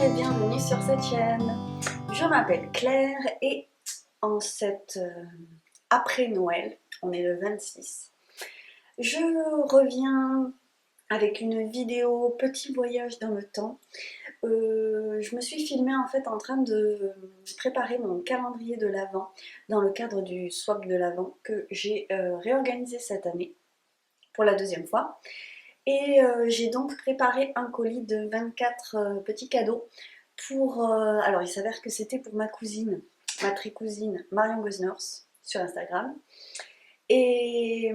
et bienvenue sur cette chaîne. Je m'appelle Claire et en cette après-Noël, on est le 26, je reviens avec une vidéo petit voyage dans le temps. Je me suis filmée en fait en train de préparer mon calendrier de l'Avent dans le cadre du swap de l'Avent que j'ai réorganisé cette année pour la deuxième fois. Et j'ai donc préparé un colis de 24 petits cadeaux pour... alors il s'avère que c'était pour ma cousine, ma tri-cousine Marion Gozners sur Instagram. Et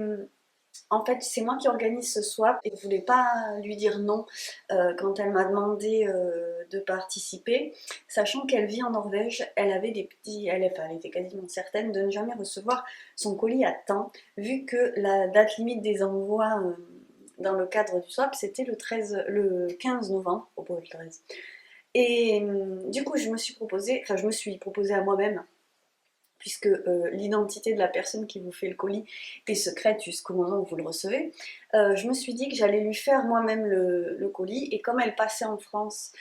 en fait c'est moi qui organise ce swap et je voulais pas lui dire non quand elle m'a demandé de participer, sachant qu'elle vit en Norvège. Elle avait des petits... elle était quasiment certaine de ne jamais recevoir son colis à temps, vu que la date limite des envois... dans le cadre du swap, c'était le 15 novembre, au le 13. Et du coup, je me suis proposée à moi-même, puisque l'identité de la personne qui vous fait le colis est secrète jusqu'au moment où vous le recevez. Je me suis dit que j'allais lui faire moi-même le colis, et comme elle passait en France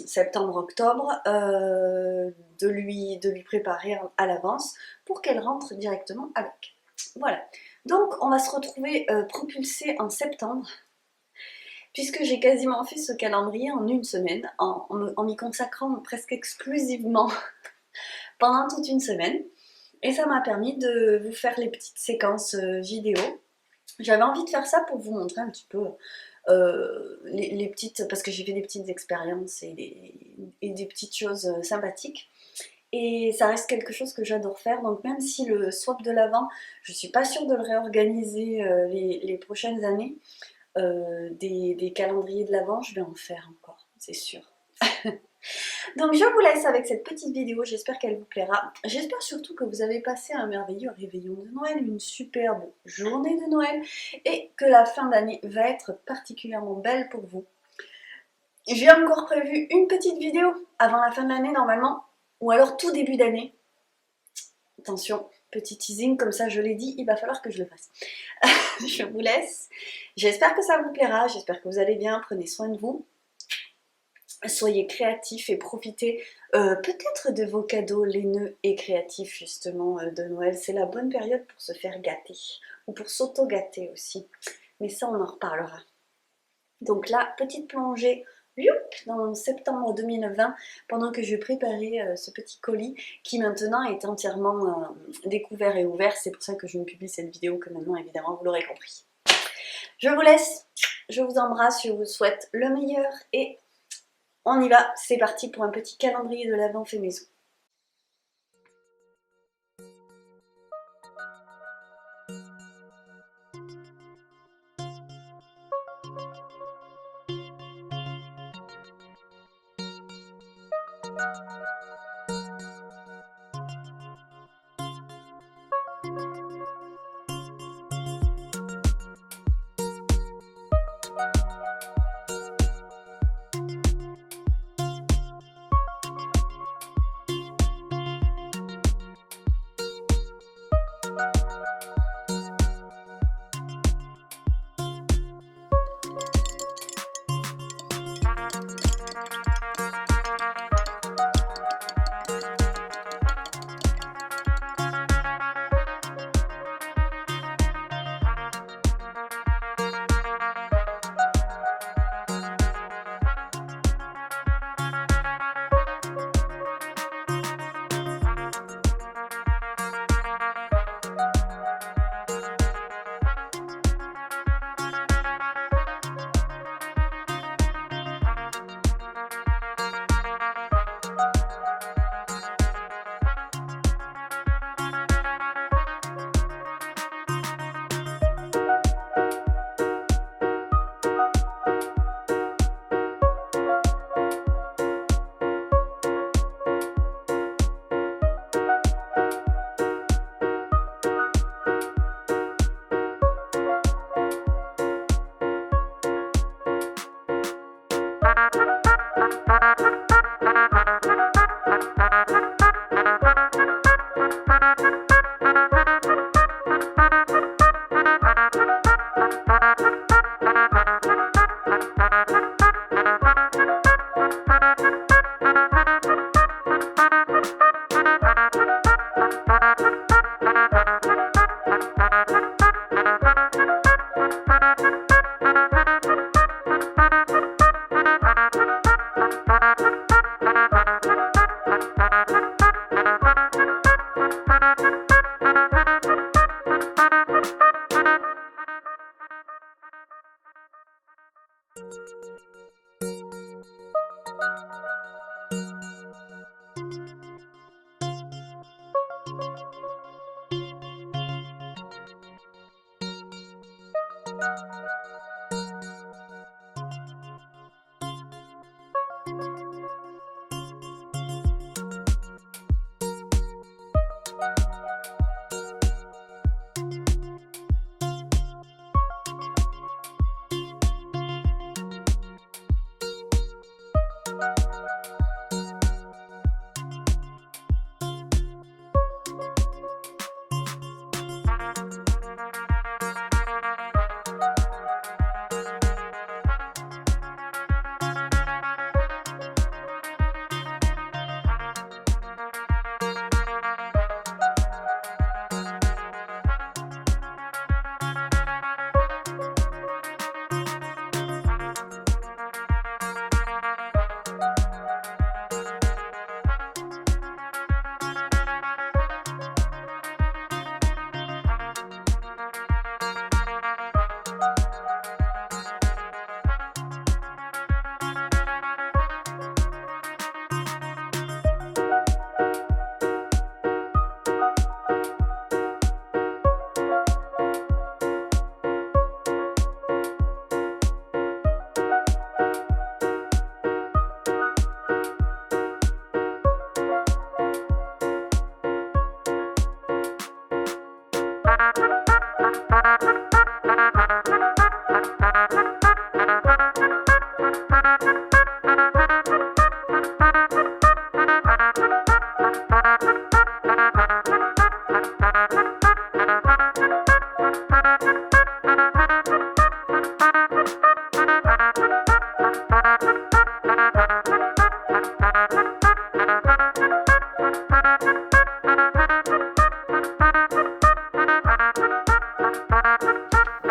septembre-octobre, de lui préparer à l'avance pour qu'elle rentre directement avec. Voilà. Donc on va se retrouver propulsé en septembre, puisque j'ai quasiment fait ce calendrier en une semaine, en m'y consacrant presque exclusivement pendant toute une semaine. Et ça m'a permis de vous faire les petites séquences vidéo. J'avais envie de faire ça pour vous montrer un petit peu les petites... parce que j'ai fait des petites expériences et des petites choses sympathiques. Et ça reste quelque chose que j'adore faire, donc même si le swap de l'Avent, je ne suis pas sûre de le réorganiser les prochaines années, des calendriers de l'Avent, je vais en faire encore, c'est sûr. Donc je vous laisse avec cette petite vidéo, j'espère qu'elle vous plaira. J'espère surtout que vous avez passé un merveilleux réveillon de Noël, une superbe journée de Noël, et que la fin d'année va être particulièrement belle pour vous. J'ai encore prévu une petite vidéo avant la fin de l'année normalement, ou alors tout début d'année. Attention, petit teasing, comme ça je l'ai dit, il va falloir que je le fasse. Je vous laisse. J'espère que ça vous plaira, j'espère que vous allez bien, prenez soin de vous. Soyez créatifs et profitez peut-être de vos cadeaux laineux et créatifs justement de Noël. C'est la bonne période pour se faire gâter, ou pour s'auto-gâter aussi. Mais ça on en reparlera. Donc là, petite plongée dans septembre 2020, pendant que je préparais ce petit colis qui maintenant est entièrement découvert et ouvert. C'est pour ça que je ne publie cette vidéo que maintenant, évidemment, vous l'aurez compris. Je vous laisse, je vous embrasse, je vous souhaite le meilleur et on y va, c'est parti pour un petit calendrier de l'Avent fait maison. Bye.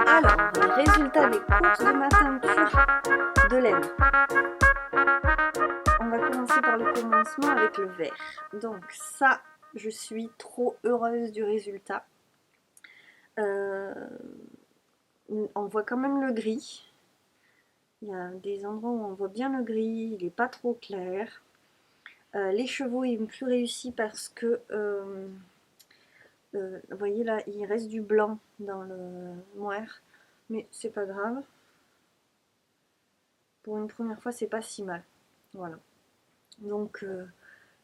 Alors, résultat des courses de ma teinture de laine. On va commencer par le commencement avec le vert. Donc ça, je suis trop heureuse du résultat. On voit quand même le gris. Il y a des endroits où on voit bien le gris, il n'est pas trop clair. Les chevaux, ils sont plus réussis parce que, vous voyez là, il reste du blanc dans le mohair, mais c'est pas grave. Pour une première fois, c'est pas si mal. Voilà. Donc,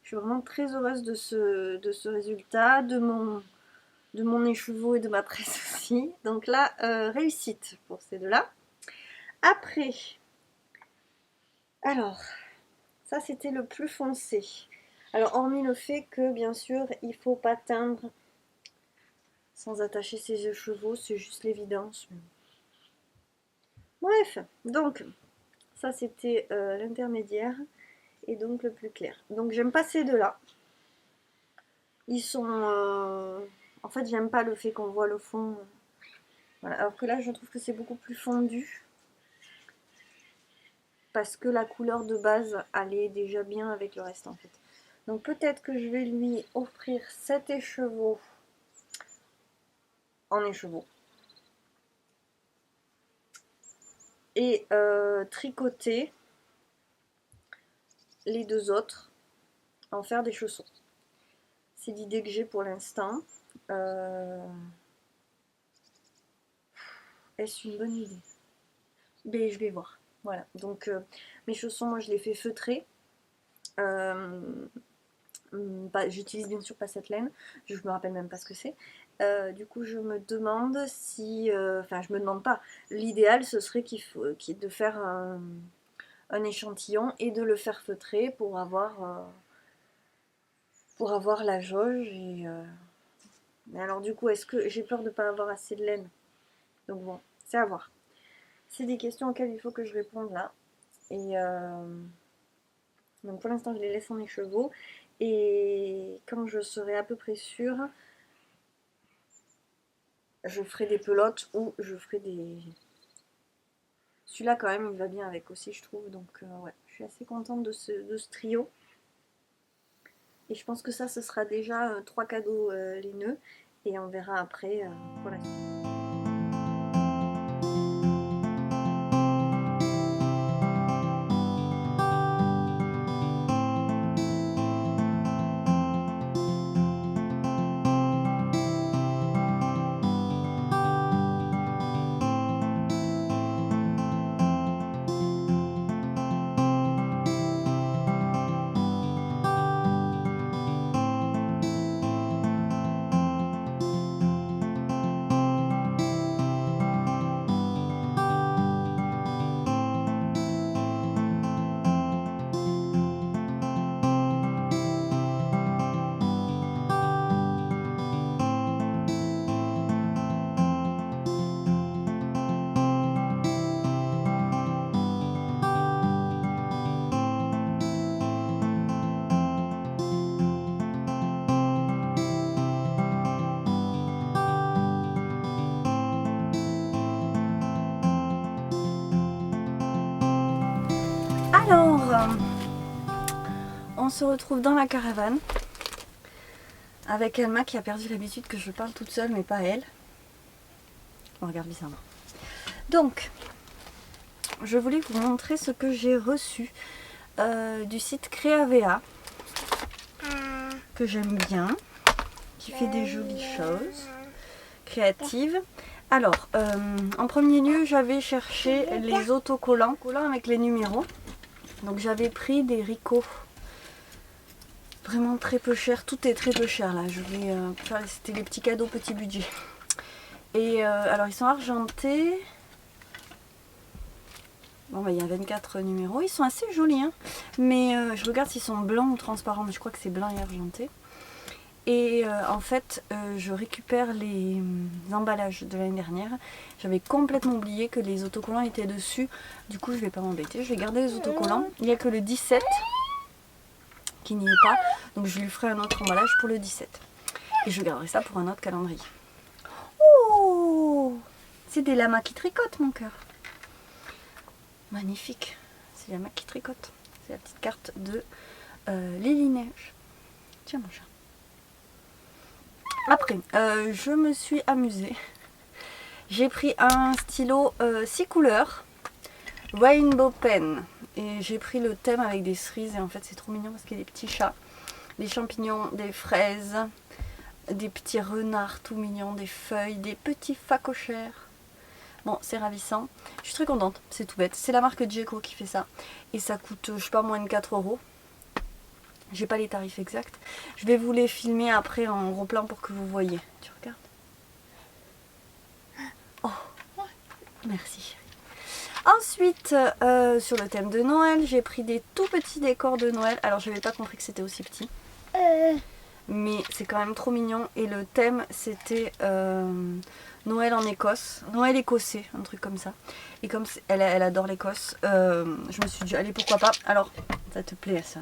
je suis vraiment très heureuse de ce résultat, de mon écheveau et de ma presse aussi. Donc là, réussite pour ces deux-là. Après, alors, ça c'était le plus foncé. Alors, hormis le fait que, bien sûr, il faut pas teindre sans attacher ses écheveaux, c'est juste l'évidence. Bref, donc, ça c'était l'intermédiaire et donc le plus clair. Donc, j'aime pas ces deux-là. Ils sont... En fait, j'aime pas le fait qu'on voit le fond. Voilà. Alors que là, je trouve que c'est beaucoup plus fondu. Parce que la couleur de base allait déjà bien avec le reste en fait. Donc peut-être que je vais lui offrir cet écheveau en écheveau. Et tricoter les deux autres, en faire des chaussons. C'est l'idée que j'ai pour l'instant. Est-ce une bonne idée? Mais je vais voir. Voilà, donc mes chaussons, moi je les fais feutrer. J'utilise bien sûr pas cette laine, je me rappelle même pas ce que c'est. Du coup, je me demande si. Enfin, je me demande pas. L'idéal, ce serait de faire un échantillon et de le faire feutrer pour avoir la jauge. Mais alors, du coup, est-ce que j'ai peur de ne pas avoir assez de laine? Donc, bon, c'est à voir. C'est des questions auxquelles il faut que je réponde là. Et donc pour l'instant je les laisse en écheveau. Et quand je serai à peu près sûre, je ferai des pelotes ou je ferai des... Celui-là quand même il va bien avec aussi je trouve. Donc ouais, je suis assez contente de ce trio. Et je pense que ça ce sera déjà 3 cadeaux les nœuds. Et on verra après pour la suite. on se retrouve dans la caravane avec Alma qui a perdu l'habitude que je parle toute seule mais pas elle. On regarde bizarrement. Donc, je voulais vous montrer ce que j'ai reçu du site Créavea, que j'aime bien, qui fait des jolies choses créatives. Alors, en premier lieu, j'avais cherché les autocollants avec les numéros. Donc j'avais pris des Ricoh, vraiment très peu cher. Tout est très peu cher là. C'était les petits cadeaux petit budget. Et alors ils sont argentés. Bon bah il y a 24 numéros. Ils sont assez jolis hein. Mais je regarde s'ils sont blancs ou transparents. Mais je crois que c'est blanc et argenté. Et en fait, je récupère les emballages de l'année dernière. J'avais complètement oublié que les autocollants étaient dessus. Du coup, je vais pas m'embêter. Je vais garder les autocollants. Il n'y a que le 17 qui n'y est pas. Donc, je lui ferai un autre emballage pour le 17. Et je garderai ça pour un autre calendrier. Oh! C'est des lamas qui tricotent, mon cœur. Magnifique. C'est les lamas qui tricotent. C'est la petite carte de Lily Neige. Tiens, mon chat. Après, je me suis amusée. J'ai pris un stylo 6 couleurs, Rainbow Pen. Et j'ai pris le thème avec des cerises. Et en fait, c'est trop mignon parce qu'il y a des petits chats, des champignons, des fraises, des petits renards tout mignons, des feuilles, des petits phacochères. Bon, c'est ravissant. Je suis très contente, c'est tout bête. C'est la marque Djeco qui fait ça. Et ça coûte, je sais pas, moins de 4 €. J'ai pas les tarifs exacts. Je vais vous les filmer après en gros plan pour que vous voyez. Tu regardes? Oh, merci. Ensuite, sur le thème de Noël, j'ai pris des tout petits décors de Noël. Alors, je n'avais pas compris que c'était aussi petit. Mais c'est quand même trop mignon. Et le thème, c'était Noël en Écosse. Noël écossais, un truc comme ça. Et comme elle adore l'Écosse, je me suis dit, allez, pourquoi pas. Alors, ça te plaît, ça?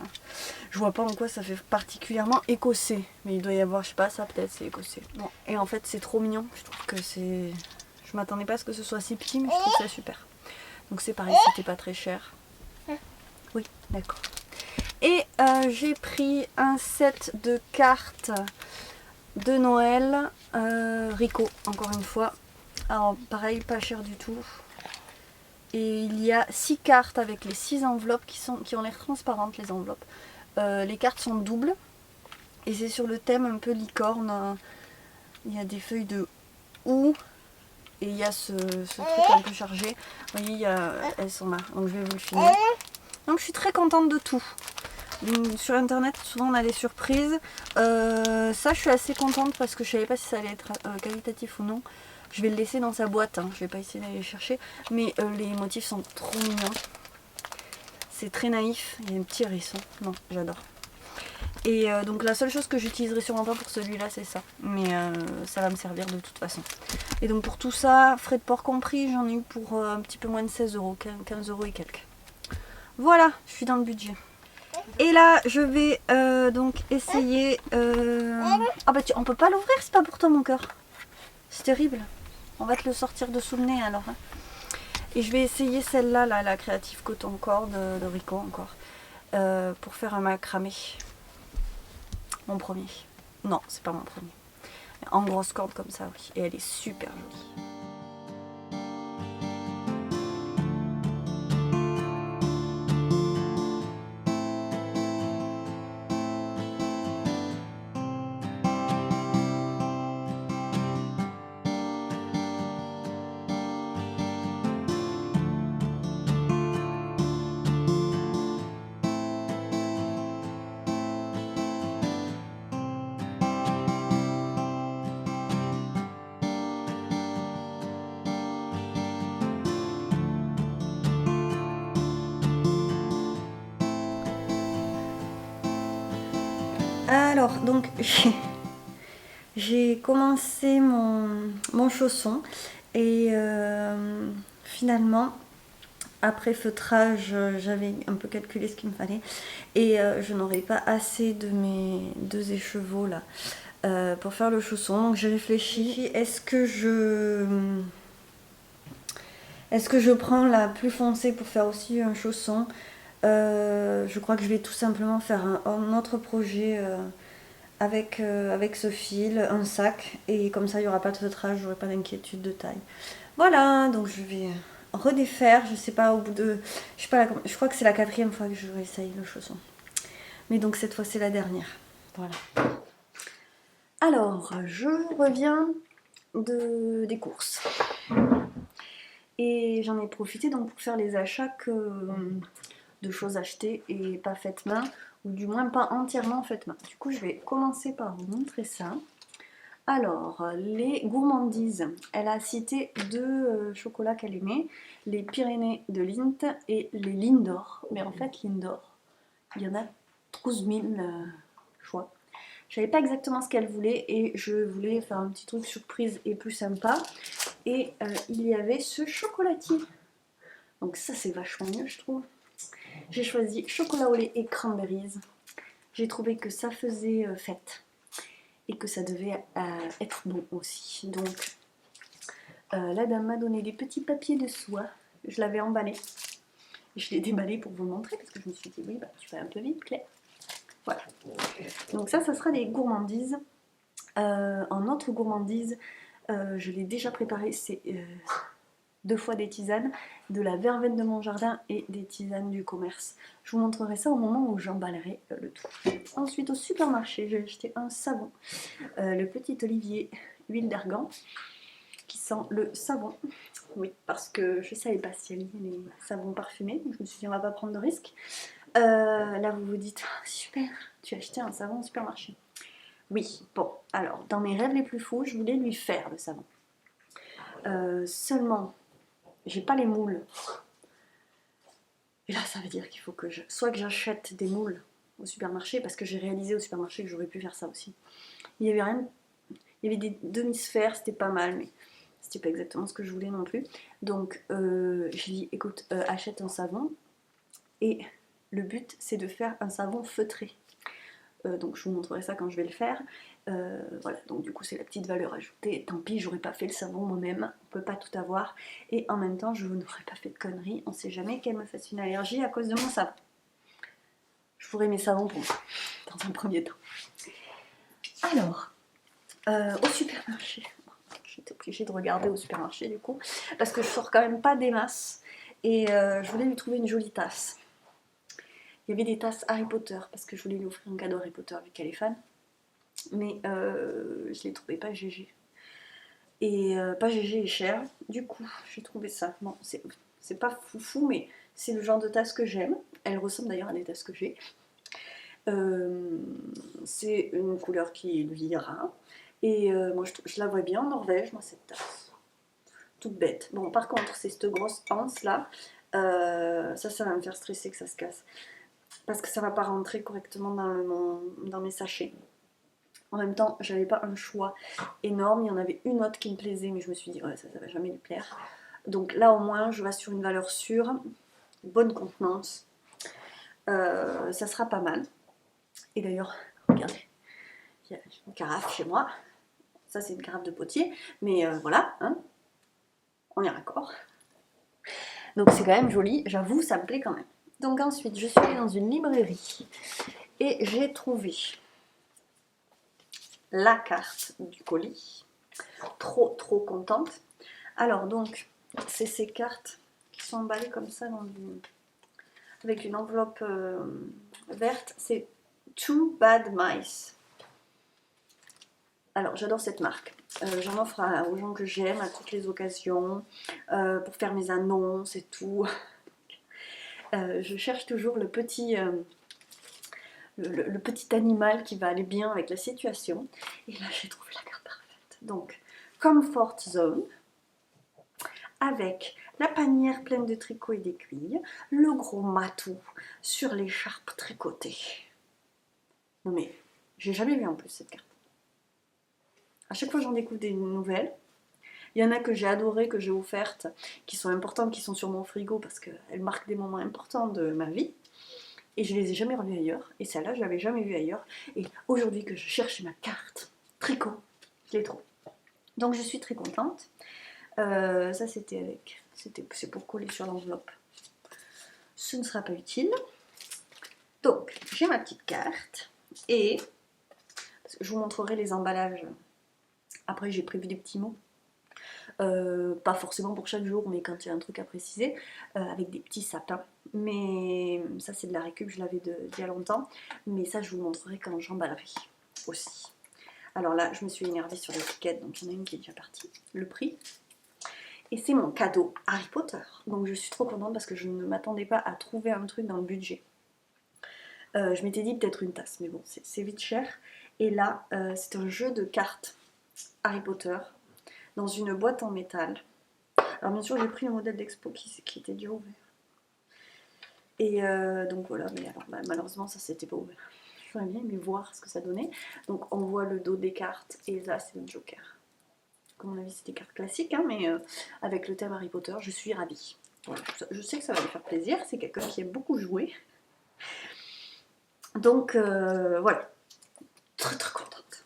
Je vois pas en quoi ça fait particulièrement écossais. Mais il doit y avoir, je sais pas, ça peut-être, c'est écossais. Bon. Et en fait, c'est trop mignon. Je trouve que c'est... Je m'attendais pas à ce que ce soit si petit, mais je trouve ça super. Donc c'est pareil, c'était pas très cher. Oui, d'accord. Et j'ai pris un set de cartes de Noël, Ricoh, encore une fois. Alors pareil, pas cher du tout. Et il y a 6 cartes avec les 6 enveloppes qui ont l'air transparentes, les enveloppes. Les cartes sont doubles. Et c'est sur le thème un peu licorne. Il y a des feuilles de houx. Et il y a ce truc un peu chargé. Vous voyez, elles sont là. Donc je vais vous le filmer. Donc je suis très contente de tout. Sur internet, souvent on a des surprises. Ça, je suis assez contente parce que je savais pas si ça allait être qualitatif ou non. Je vais le laisser dans sa boîte. Hein. Je vais pas essayer d'aller le chercher. Mais les motifs sont trop mignons. C'est très naïf. Il y a un petit hérisson. Non, j'adore. Et donc la seule chose que j'utiliserai sûrement pas pour celui-là, c'est ça. Mais ça va me servir de toute façon. Et donc pour tout ça, frais de port compris, j'en ai eu pour un petit peu moins de 16 €, 15 € et quelques. Voilà, je suis dans le budget. Et là, je vais donc essayer... Ah bah on peut pas l'ouvrir, c'est pas pour toi mon cœur. C'est terrible. On va te le sortir de sous le nez alors. Hein. Et je vais essayer celle-là, là, la Creative Cotton Cord de Ricoh encore. Pour faire un macramé. Mon premier. Non, c'est pas mon premier. En grosse corde comme ça, oui. Et elle est super jolie. Alors, donc, j'ai commencé mon chausson et finalement, après feutrage, j'avais un peu calculé ce qu'il me fallait et je n'aurais pas assez de mes 2 écheveaux là pour faire le chausson. Donc j'ai réfléchi, est-ce que je prends la plus foncée pour faire aussi un chausson Je crois que je vais tout simplement faire un autre projet avec ce fil, un sac, et comme ça il n'y aura pas de feutrage, j'aurai pas d'inquiétude de taille. Voilà, donc je vais redéfaire, je sais pas, au bout de... Je sais pas, je crois que c'est la 4e fois que je réessaye le chausson. Mais donc cette fois c'est la dernière. Voilà. Alors, je reviens des courses. Et j'en ai profité donc pour faire les achats de choses achetées et pas faites main, ou du moins pas entièrement faites main. Du coup, je vais commencer par vous montrer ça. Alors, les gourmandises. Elle a cité 2 chocolats qu'elle aimait, les Pyrénées de Lindt et les Lindor. Mais en fait, Lindor, il y en a 12 000 choix. Je savais pas exactement ce qu'elle voulait et je voulais faire un petit truc surprise et plus sympa. Et il y avait ce chocolatier. Donc ça, c'est vachement mieux, je trouve. J'ai choisi chocolat au lait et cranberries. J'ai trouvé que ça faisait fête et que ça devait être bon aussi. Donc la dame m'a donné des petits papiers de soie. Je l'avais emballé. Je l'ai déballé pour vous le montrer parce que je me suis dit oui, bah, tu vas un peu vite, Claire. Voilà. Donc ça sera des gourmandises. En autre gourmandise, je l'ai déjà préparé, c'est 2 fois des tisanes, de la verveine de mon jardin et des tisanes du commerce. Je vous montrerai ça au moment où j'emballerai le tout. Ensuite, au supermarché, j'ai acheté un savon, le Petit Olivier huile d'argan, qui sent le savon. Oui, parce que je ne savais pas si elle y avait les savons parfumés, donc je me suis dit on va pas prendre de risque. Là, vous vous dites, oh, super, tu as acheté un savon au supermarché. Oui, bon, alors, dans mes rêves les plus fous, je voulais lui faire le savon. Seulement, j'ai pas les moules. Et là, ça veut dire qu'il faut que soit que j'achète des moules au supermarché, parce que j'ai réalisé au supermarché que j'aurais pu faire ça aussi. Il y avait rien, il y avait des demi-sphères, c'était pas mal, mais c'était pas exactement ce que je voulais non plus. Donc, j'ai dit, écoute, achète un savon, et le but, c'est de faire un savon feutré. Donc, je vous montrerai ça quand je vais le faire. Voilà, donc du coup c'est la petite valeur ajoutée. Tant pis, j'aurais pas fait le savon moi-même, on peut pas tout avoir. Et en même temps, je n'aurais pas fait de conneries. On sait jamais qu'elle me fasse une allergie à cause de mon savon. Je ferai mes savons pour moi, dans un premier temps. Alors, au supermarché. J'étais obligée de regarder au supermarché du coup, parce que je sors quand même pas des masses. Et je voulais lui trouver une jolie tasse. Il y avait des tasses Harry Potter, parce que je voulais lui offrir un cadeau Harry Potter vu qu'elle est fan. Mais je les trouvais pas GG. Et pas GG est cher. Du coup, j'ai trouvé ça. Bon, c'est pas foufou, mais c'est le genre de tasse que j'aime. Elle ressemble d'ailleurs à des tasses que j'ai. C'est une couleur qui lui ira. Et moi, je la vois bien en Norvège, moi, cette tasse. Toute bête. Bon, par contre, c'est cette grosse anse là. Ça va me faire stresser que ça se casse. Parce que ça va pas rentrer correctement dans mes sachets. En même temps, j'avais pas un choix énorme. Il y en avait une autre qui me plaisait, mais je me suis dit, ouais, ça va jamais lui plaire. Donc là, au moins, je reste sur une valeur sûre, bonne contenance. Ça sera pas mal. Et d'ailleurs, regardez, il y a une carafe chez moi. Ça, c'est une carafe de potier. Mais voilà, hein, on est raccord. Donc c'est quand même joli. J'avoue, ça me plaît quand même. Donc ensuite, je suis allée dans une librairie et j'ai trouvé la carte du colis. Trop contente. Alors donc, c'est ces cartes qui sont emballées comme ça avec une enveloppe verte. C'est Two Bad Mice. Alors j'adore cette marque. J'en offre aux gens que j'aime à toutes les occasions, pour faire mes annonces et tout. Je cherche toujours le petit animal qui va aller bien avec la situation. Et là j'ai trouvé la carte parfaite. Donc, Comfort Zone, avec la panière pleine de tricots et d'aiguilles, le gros matou sur l'écharpe tricotée. Non mais, j'ai jamais vu en plus cette carte. À chaque fois j'en découvre des nouvelles. Il y en a que j'ai adorées, que j'ai offertes, qui sont importantes, qui sont sur mon frigo parce qu'elles marquent des moments importants de ma vie. Et je les ai jamais revues ailleurs. Et celle-là, je l'avais jamais vue ailleurs. Et aujourd'hui que je cherche ma carte tricot, je l'ai trouvée. Donc je suis très contente. Ça c'est pour coller sur l'enveloppe. ce ne sera pas utile. Donc, j'ai ma petite carte et je vous montrerai les emballages. Après, j'ai prévu des petits mots. Pas forcément pour chaque jour, mais quand il y a un truc à préciser, avec des petits sapins. Mais ça, c'est de la récup, je l'avais d'il y a longtemps. Mais ça, je vous montrerai quand j'emballerai aussi. Alors là, je me suis énervée sur l'étiquette, donc il y en a une qui est déjà partie. Le prix. Et c'est mon cadeau Harry Potter. Donc je suis trop contente parce que je ne m'attendais pas à trouver un truc dans le budget. Je m'étais dit peut-être une tasse, mais bon, c'est vite cher. Et là, c'est un jeu de cartes Harry Potter dans une boîte en métal. Alors bien sûr, j'ai pris le modèle d'expo qui était déjà ouvert. Et donc voilà, mais alors malheureusement, ça c'était pas ouvert. J'aurais bien aimé voir ce que ça donnait. Donc on voit le dos des cartes et là c'est le Joker. Comme on a vu, c'est des cartes classiques, hein, mais avec le thème Harry Potter, je suis ravie. Voilà, je sais que ça va lui faire plaisir, c'est quelqu'un qui aime beaucoup jouer. Donc voilà, très très contente.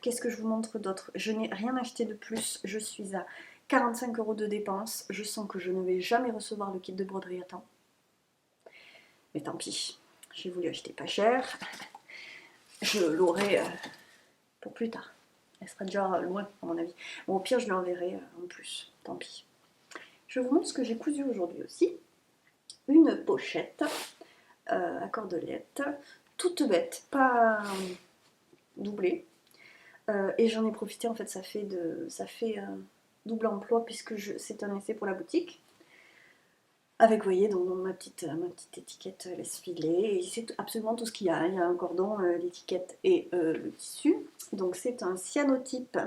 Qu'est-ce que je vous montre d'autre? Je n'ai rien acheté de plus, je suis à 45 € de dépenses. Je sens que je ne vais jamais recevoir le kit de broderie à temps. Mais tant pis, j'ai voulu acheter pas cher. Je l'aurai pour plus tard. Elle sera déjà loin, à mon avis. Bon, au pire, je l'enverrai en plus. Tant pis. Je vous montre ce que j'ai cousu aujourd'hui aussi. Une pochette à cordelette, toute bête, pas doublée. Et j'en ai profité, en fait, ça fait double emploi puisque c'est un essai pour la boutique. Avec, vous voyez, donc ma petite étiquette laisse-filer. Et c'est absolument tout ce qu'il y a. Il y a un cordon, l'étiquette et le tissu. Donc c'est un cyanotype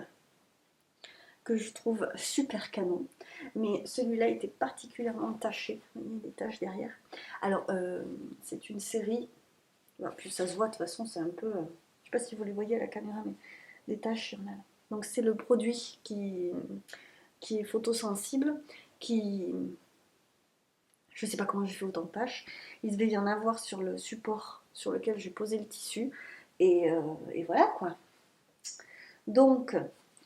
que je trouve super canon. Mais celui-là était particulièrement taché. Vous voyez, des taches derrière. Alors, c'est une série. Alors, puis ça se voit, de toute façon, c'est un peu... je ne sais pas si vous les voyez à la caméra, mais des taches, il y en a là. Donc c'est le produit qui est photosensible, qui... Je ne sais pas comment j'ai fait autant de tâches. Il devait y en avoir sur le support sur lequel j'ai posé le tissu. Et voilà quoi. Donc,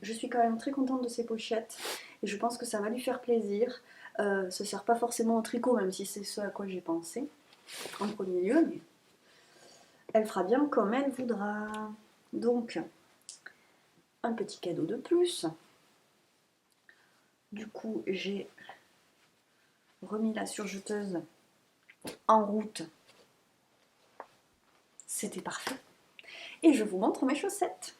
je suis quand même très contente de ces pochettes. Et je pense que ça va lui faire plaisir. Ça ne sert pas forcément au tricot, même si c'est ce à quoi j'ai pensé en premier lieu. Mais elle fera bien comme elle voudra. Donc, un petit cadeau de plus. Du coup, j'ai remis la surjeteuse en route. C'était parfait. Et je vous montre mes chaussettes.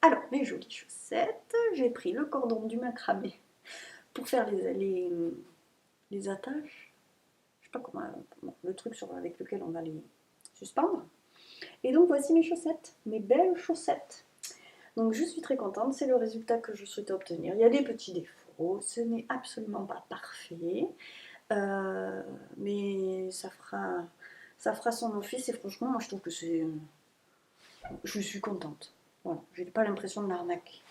Alors, mes jolies chaussettes, j'ai pris le cordon du macramé pour faire les attaches. Je sais pas comment, le truc avec lequel on va les suspendre. Et donc voici mes chaussettes, mes belles chaussettes. Donc je suis très contente, c'est le résultat que je souhaitais obtenir. Il y a des petits défauts, ce n'est absolument pas parfait, mais ça fera son office et franchement, moi je trouve que c'est... Je suis contente. Voilà, j'ai pas l'impression de l'arnaque.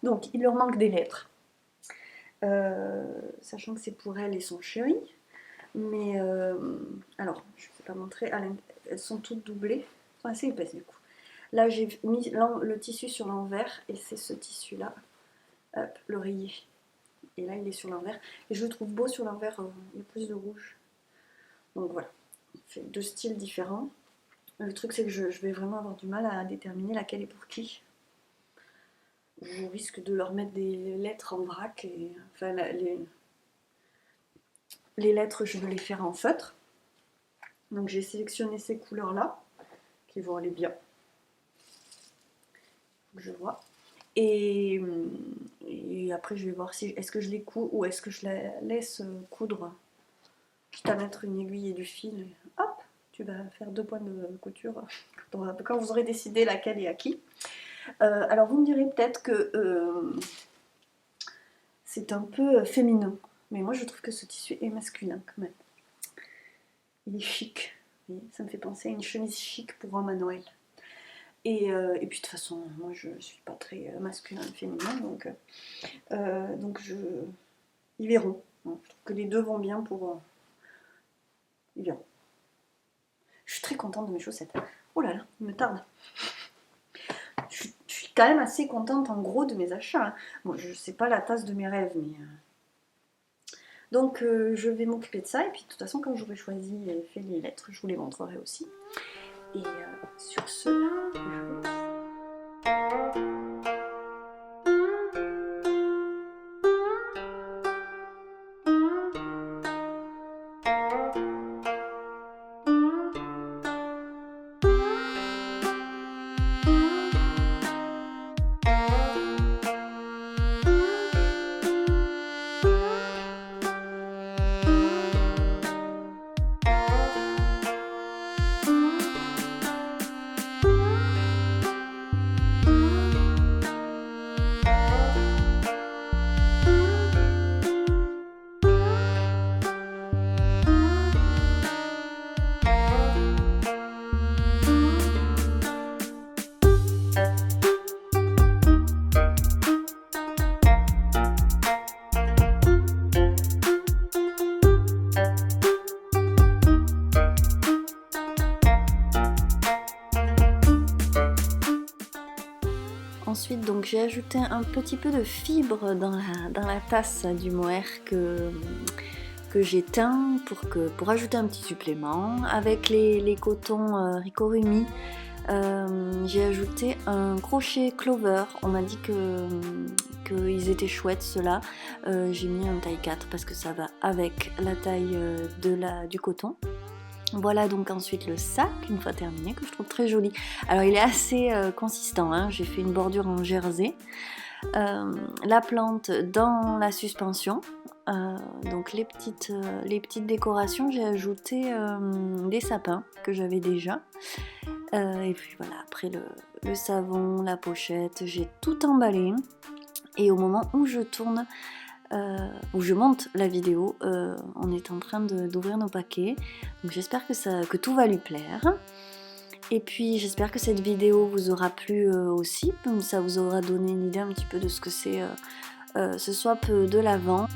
Donc il leur manque des lettres. Sachant que c'est pour elle et son chéri. Mais alors, je ne vais pas montrer, elles sont toutes doublées, elles sont assez épaisses du coup. Là, j'ai mis le tissu sur l'envers et c'est ce tissu-là, hop, le rayé. Et là, il est sur l'envers. Et je le trouve beau sur l'envers, il y a plus de rouge. Donc voilà, on fait deux styles différents. Le truc, c'est que je vais vraiment avoir du mal à déterminer laquelle est pour qui. Je risque de leur mettre des lettres en vrac. Et, enfin, les lettres, je vais les faire en feutre. Donc j'ai sélectionné ces couleurs-là, qui vont aller bien. Je vois. Et après, je vais voir si est-ce que je les couds ou est-ce que je la laisse coudre. Quitte à mettre une aiguille et du fil. Hop, tu vas faire 2 points de couture quand vous aurez décidé laquelle est à qui. Alors vous me direz peut-être que c'est un peu féminin. Mais moi, je trouve que ce tissu est masculin quand même. Il est chic. Ça me fait penser à une chemise chic pour homme à Noël. Et puis de toute façon, moi je suis pas très masculin et féminin, donc ils verront. Je trouve que les deux vont bien pour... ils verront. Je suis très contente de mes chaussettes. Oh là là, il me tarde. Je suis quand même assez contente en gros de mes achats. Bon, je sais pas la tasse de mes rêves, mais Donc je vais m'occuper de ça et puis de toute façon quand j'aurai choisi et fait les lettres, je vous les montrerai aussi. Et sur ce, je vous laisse. Ensuite, donc j'ai ajouté un petit peu de fibre dans la tasse du mohair que j'ai teint pour ajouter un petit supplément. Avec les cotons Ricorumi, j'ai ajouté un crochet clover. On m'a dit qu'ils étaient chouettes ceux-là. J'ai mis un taille 4 parce que ça va avec la taille du coton. Voilà donc ensuite le sac, une fois terminé, que je trouve très joli. Alors il est assez consistant, hein. J'ai fait une bordure en jersey. La plante dans la suspension. Donc les petites décorations, j'ai ajouté des sapins que j'avais déjà. Et puis voilà, après le savon, la pochette, j'ai tout emballé. Et au moment où je tourne, où je monte la vidéo, on est en train d'ouvrir nos paquets. Donc j'espère que tout va lui plaire. Et puis j'espère que cette vidéo vous aura plu aussi. Ça vous aura donné une idée un petit peu de ce que c'est ce swap de l'Avent.